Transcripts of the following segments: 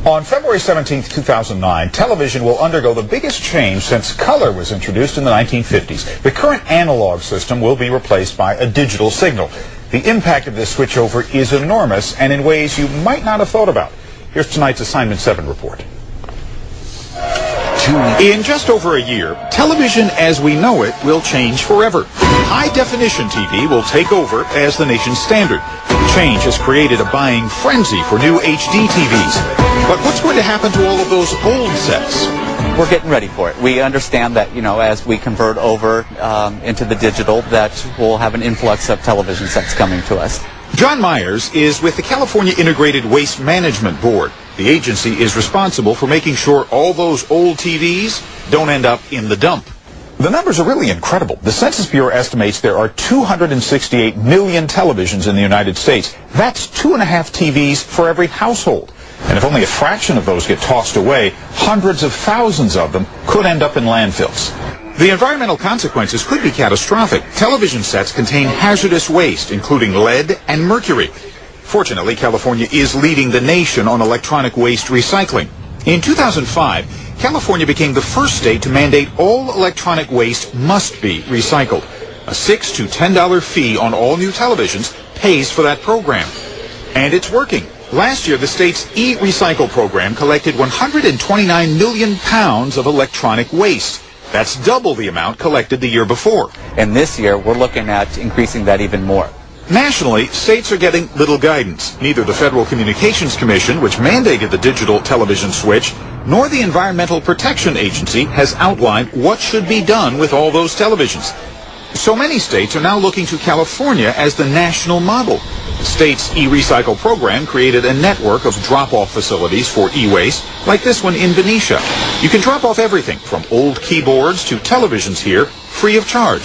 On February 17, 2009, television will undergo the biggest change since color was introduced in the 1950s. The current analog system will be replaced by a digital signal. The impact of this switchover is enormous and in ways you might not have thought about. Here's tonight's Assignment 7 report. In just over a year, television as we know it will change forever. High-definition TV will take over as the nation's standard. Change has created a buying frenzy for new HD TVs. But what's going to happen to all of those old sets? We're getting ready for it. We understand that, as we convert over into the digital, that we'll have an influx of television sets coming to us. John Myers is with the California Integrated Waste Management Board. The agency is responsible for making sure all those old TVs don't end up in the dump. The numbers are really incredible. The Census Bureau estimates there are 268 million televisions in the United States. That's 2.5 TVs for every household. And if only a fraction of those get tossed away, hundreds of thousands of them could end up in landfills. The environmental consequences could be catastrophic. Television sets contain hazardous waste, including lead and mercury. Fortunately, California is leading the nation on electronic waste recycling. In 2005, California became the first state to mandate all electronic waste must be recycled. A $6 to $10 fee on all new televisions pays for that program. And it's working. Last year, the state's e-recycle program collected 129 million pounds of electronic waste. That's double the amount collected the year before. And this year, we're looking at increasing that even more. Nationally, states are getting little guidance. Neither the Federal Communications Commission, which mandated the digital television switch, nor the Environmental Protection Agency has outlined what should be done with all those televisions. So many states are now looking to California as the national model. The state's e-recycle program created a network of drop-off facilities for e-waste, like this one in Benicia. You can drop off everything from old keyboards to televisions here, free of charge.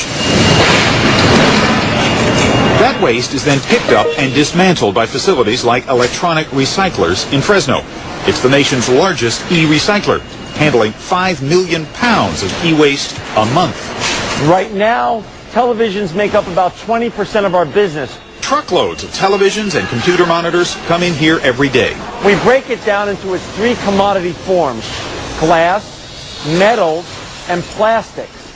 That waste is then picked up and dismantled by facilities like electronic recyclers in Fresno. It's the nation's largest e-recycler, handling 5 million pounds of e-waste a month. Right now, televisions make up about 20% of our business. Truckloads of televisions and computer monitors come in here every day. We break it down into its 3 commodity forms: glass, metals, and plastics.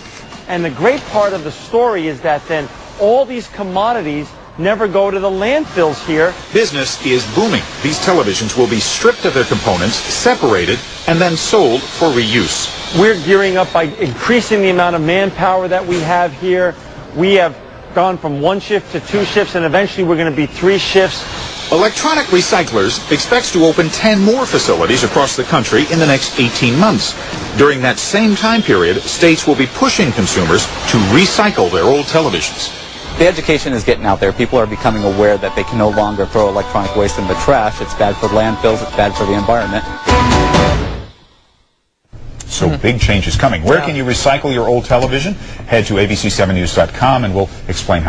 And the great part of the story is that then all these commodities never go to the landfills here. Business is booming. These televisions will be stripped of their components, separated, and then sold for reuse. We're gearing up by increasing the amount of manpower that we have here. We have gone from 1 shift to 2 shifts, and eventually we're going to be 3 shifts. Electronic Recyclers expects to open 10 more facilities across the country in the next 18 months. During that same time period, states will be pushing consumers to recycle their old televisions. The education is getting out there. People are becoming aware that they can no longer throw electronic waste in the trash. It's bad for landfills. It's bad for the environment. So big change is coming. Where can you recycle your old television? Head to abc7news.com and we'll explain how.